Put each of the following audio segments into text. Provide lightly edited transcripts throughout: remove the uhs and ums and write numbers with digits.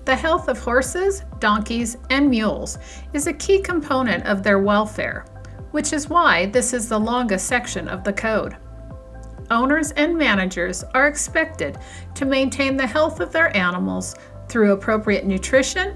The health of horses, donkeys, and mules is a key component of their welfare, which is why this is the longest section of the code. Owners and managers are expected to maintain the health of their animals through appropriate nutrition,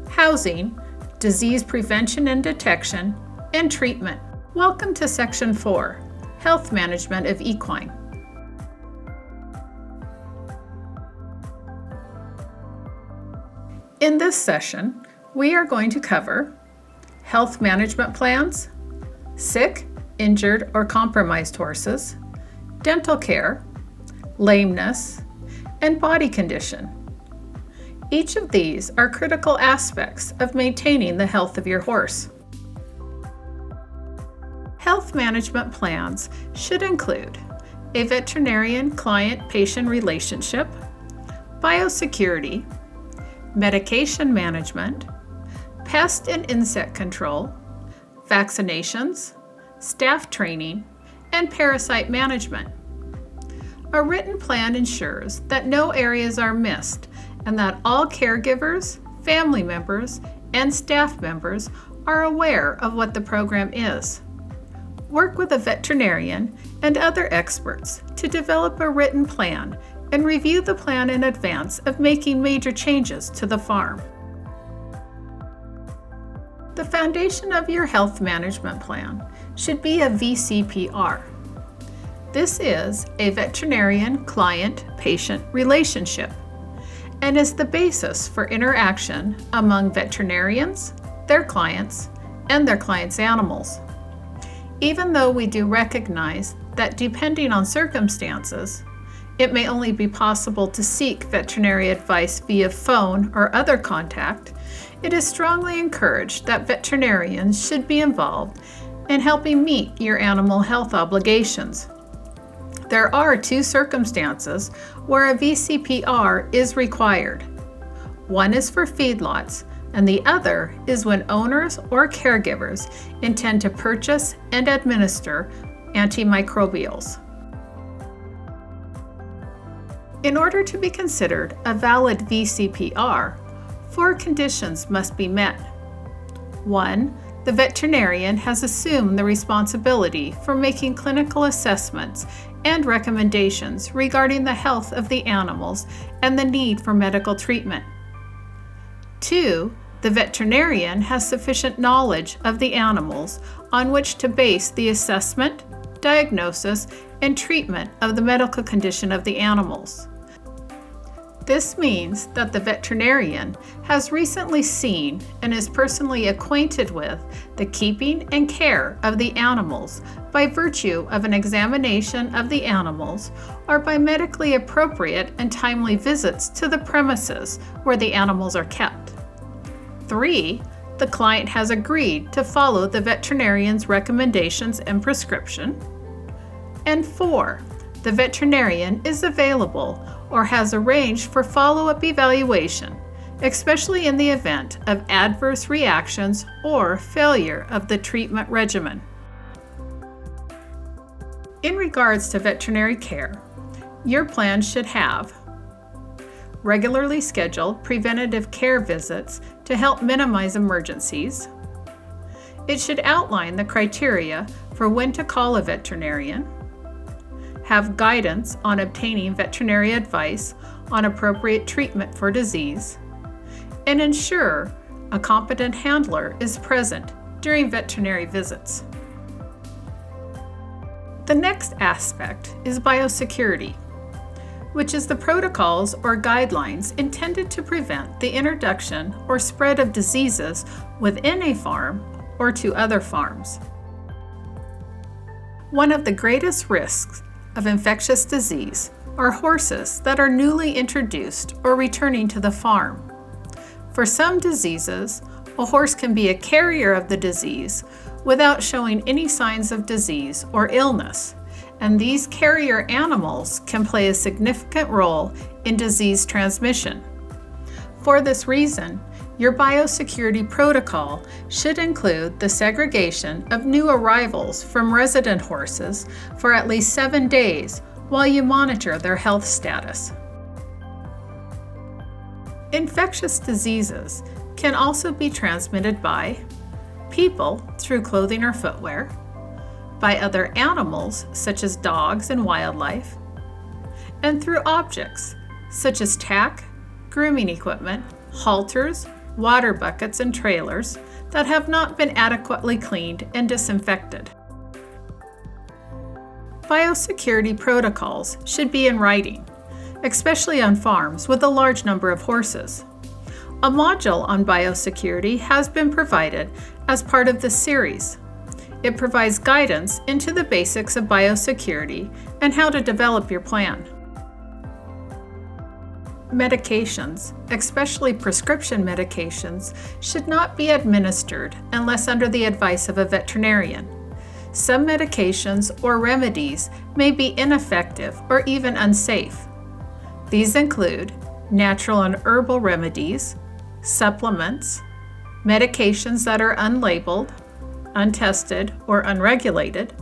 housing, disease prevention and detection, and treatment. Welcome to Section 4, Health Management of Equine. In this session, we are going to cover health management plans, sick, injured, or compromised horses, dental care, lameness, and body condition. Each of these are critical aspects of maintaining the health of your horse. Health management plans should include a veterinarian client-patient relationship, biosecurity, medication management, pest and insect control, vaccinations, staff training, and parasite management. A written plan ensures that no areas are missed and that all caregivers, family members, and staff members are aware of what the program is. Work with a veterinarian and other experts to develop a written plan and review the plan in advance of making major changes to the farm. The foundation of your health management plan should be a VCPR. This is a veterinarian client-patient relationship and is the basis for interaction among veterinarians, their clients, and their clients' animals. Even though we do recognize that depending on circumstances, it may only be possible to seek veterinary advice via phone or other contact, it is strongly encouraged that veterinarians should be involved in helping meet your animal health obligations. There are two circumstances where a VCPR is required. One is for feedlots, and the other is when owners or caregivers intend to purchase and administer antimicrobials. In order to be considered a valid VCPR, 4 conditions must be met. 1. The veterinarian has assumed the responsibility for making clinical assessments and recommendations regarding the health of the animals and the need for medical treatment. 2. The veterinarian has sufficient knowledge of the animals on which to base the assessment, diagnosis, and treatment of the medical condition of the animals. This means that the veterinarian has recently seen and is personally acquainted with the keeping and care of the animals by virtue of an examination of the animals or by medically appropriate and timely visits to the premises where the animals are kept. 3. The client has agreed to follow the veterinarian's recommendations and prescription. And 4. The veterinarian is available or has arranged for follow-up evaluation, especially in the event of adverse reactions or failure of the treatment regimen. In regards to veterinary care, your plan should have regularly scheduled preventative care visits to help minimize emergencies. It should outline the criteria for when to call a veterinarian, have guidance on obtaining veterinary advice on appropriate treatment for disease, and ensure a competent handler is present during veterinary visits. The next aspect is biosecurity, which is the protocols or guidelines intended to prevent the introduction or spread of diseases within a farm or to other farms. One of the greatest risks of infectious disease are horses that are newly introduced or returning to the farm. For some diseases, a horse can be a carrier of the disease without showing any signs of disease or illness, and these carrier animals can play a significant role in disease transmission. For this reason, your biosecurity protocol should include the segregation of new arrivals from resident horses for at least 7 days while you monitor their health status. Infectious diseases can also be transmitted by people through clothing or footwear, by other animals such as dogs and wildlife, and through objects such as tack, grooming equipment, halters, water buckets, and trailers that have not been adequately cleaned and disinfected. Biosecurity protocols should be in writing, especially on farms with a large number of horses. A module on biosecurity has been provided as part of this series. It provides guidance into the basics of biosecurity and how to develop your plan. Medications, especially prescription medications, should not be administered unless under the advice of a veterinarian. Some medications or remedies may be ineffective or even unsafe. These include natural and herbal remedies, supplements, medications that are unlabeled, untested, or unregulated,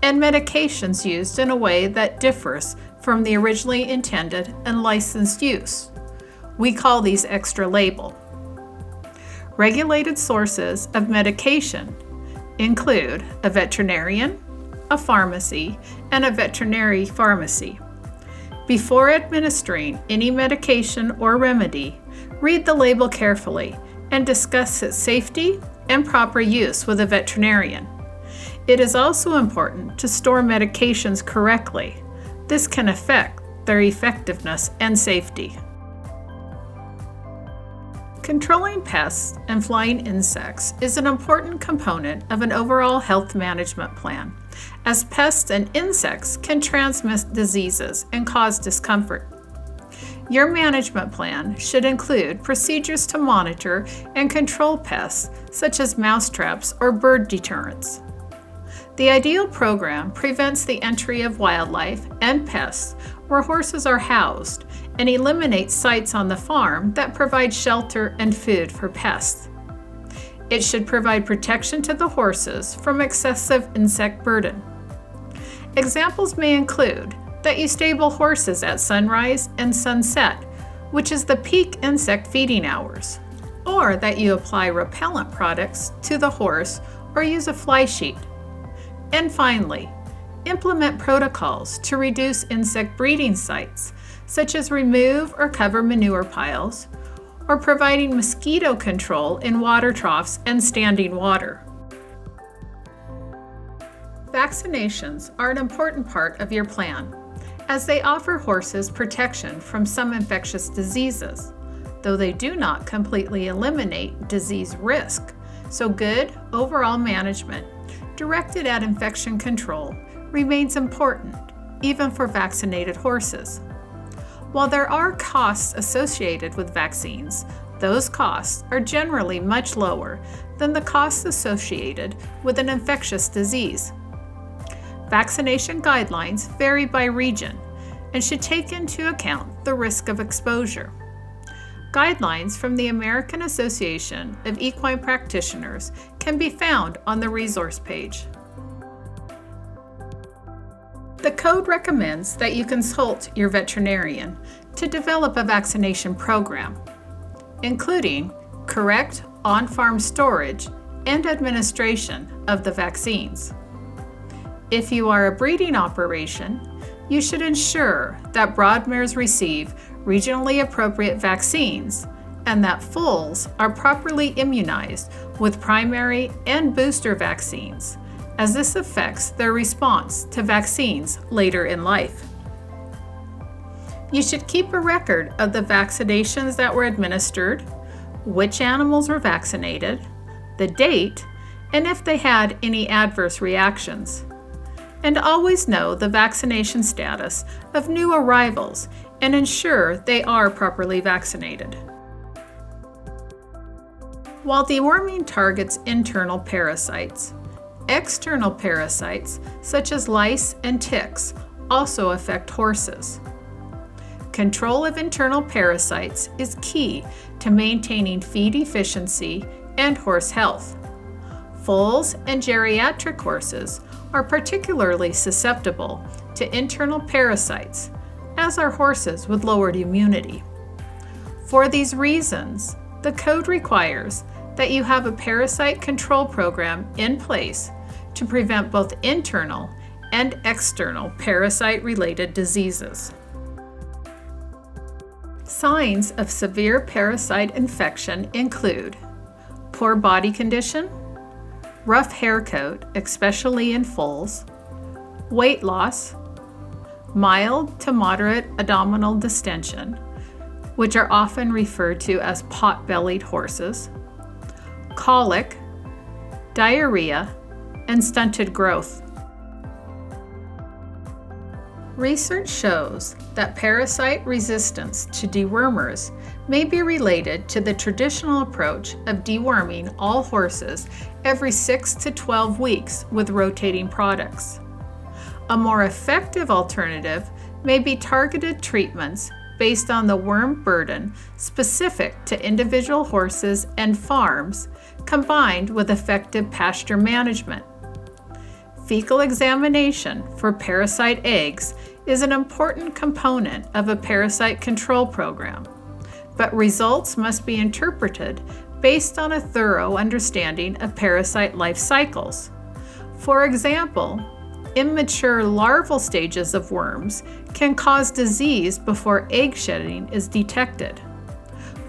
and medications used in a way that differs from the originally intended and licensed use. We call these extra label. Regulated sources of medication include a veterinarian, a pharmacy, and a veterinary pharmacy. Before administering any medication or remedy, read the label carefully and discuss its safety and proper use with a veterinarian. It is also important to store medications correctly. This can affect their effectiveness and safety. Controlling pests and flying insects is an important component of an overall health management plan, as pests and insects can transmit diseases and cause discomfort. Your management plan should include procedures to monitor and control pests such as mousetraps or bird deterrents. The ideal program prevents the entry of wildlife and pests where horses are housed and eliminates sites on the farm that provide shelter and food for pests. It should provide protection to the horses from excessive insect burden. Examples may include that you stable horses at sunrise and sunset, which is the peak insect feeding hours, or that you apply repellent products to the horse or use a fly sheet. And finally, implement protocols to reduce insect breeding sites, such as remove or cover manure piles, or providing mosquito control in water troughs and standing water. Vaccinations are an important part of your plan, as they offer horses protection from some infectious diseases, though they do not completely eliminate disease risk. So good overall management directed at infection control remains important, even for vaccinated horses. While there are costs associated with vaccines, those costs are generally much lower than the costs associated with an infectious disease. Vaccination guidelines vary by region and should take into account the risk of exposure. Guidelines from the American Association of Equine Practitioners can be found on the resource page. The code recommends that you consult your veterinarian to develop a vaccination program, including correct on-farm storage and administration of the vaccines. If you are a breeding operation, you should ensure that brood mares receive regionally appropriate vaccines and that foals are properly immunized with primary and booster vaccines, as this affects their response to vaccines later in life. You should keep a record of the vaccinations that were administered, which animals were vaccinated, the date, and if they had any adverse reactions. And always know the vaccination status of new arrivals and ensure they are properly vaccinated. While deworming targets internal parasites, external parasites such as lice and ticks also affect horses. Control of internal parasites is key to maintaining feed efficiency and horse health. Foals and geriatric horses are particularly susceptible to internal parasites, as are horses with lowered immunity. For these reasons, the code requires that you have a parasite control program in place to prevent both internal and external parasite-related diseases. Signs of severe parasite infection include poor body condition, rough hair coat, especially in foals, weight loss, mild to moderate abdominal distension, which are often referred to as pot-bellied horses, colic, diarrhea, and stunted growth. Research shows that parasite resistance to dewormers may be related to the traditional approach of deworming all horses every 6 to 12 weeks with rotating products. A more effective alternative may be targeted treatments based on the worm burden specific to individual horses and farms, combined with effective pasture management. Fecal examination for parasite eggs is an important component of a parasite control program, but results must be interpreted based on a thorough understanding of parasite life cycles. For example, immature larval stages of worms can cause disease before egg shedding is detected.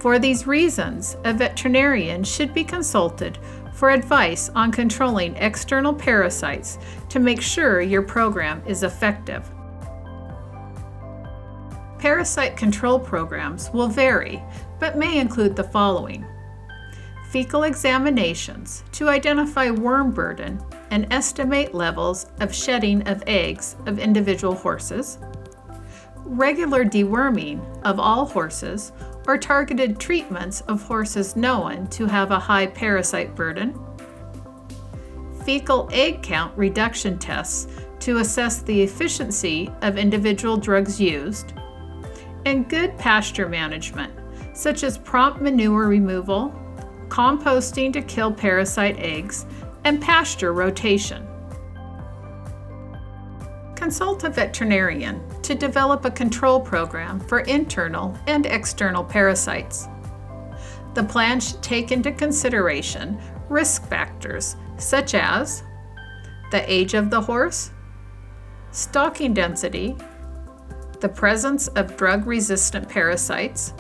For these reasons, a veterinarian should be consulted for advice on controlling external parasites to make sure your program is effective. Parasite control programs will vary, but may include the following: fecal examinations to identify worm burden and estimate levels of shedding of eggs of individual horses, regular deworming of all horses or targeted treatments of horses known to have a high parasite burden, fecal egg count reduction tests to assess the efficiency of individual drugs used, and good pasture management, such as prompt manure removal, composting to kill parasite eggs, and pasture rotation. Consult a veterinarian to develop a control program for internal and external parasites. The plan should take into consideration risk factors such as the age of the horse, stocking density, the presence of drug-resistant parasites,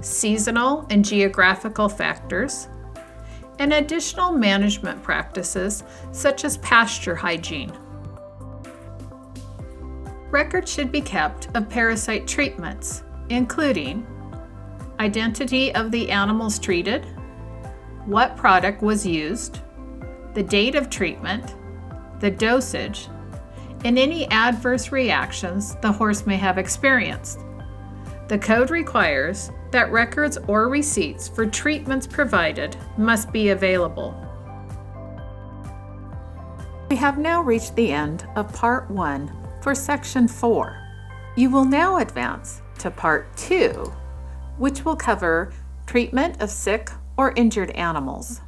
seasonal and geographical factors, and additional management practices such as pasture hygiene. Records should be kept of parasite treatments, including identity of the animals treated, what product was used, the date of treatment, the dosage, and any adverse reactions the horse may have experienced. The code requires that records or receipts for treatments provided must be available. We have now reached the end of Part 1 for Section 4. You will now advance to Part 2, which will cover treatment of sick or injured animals.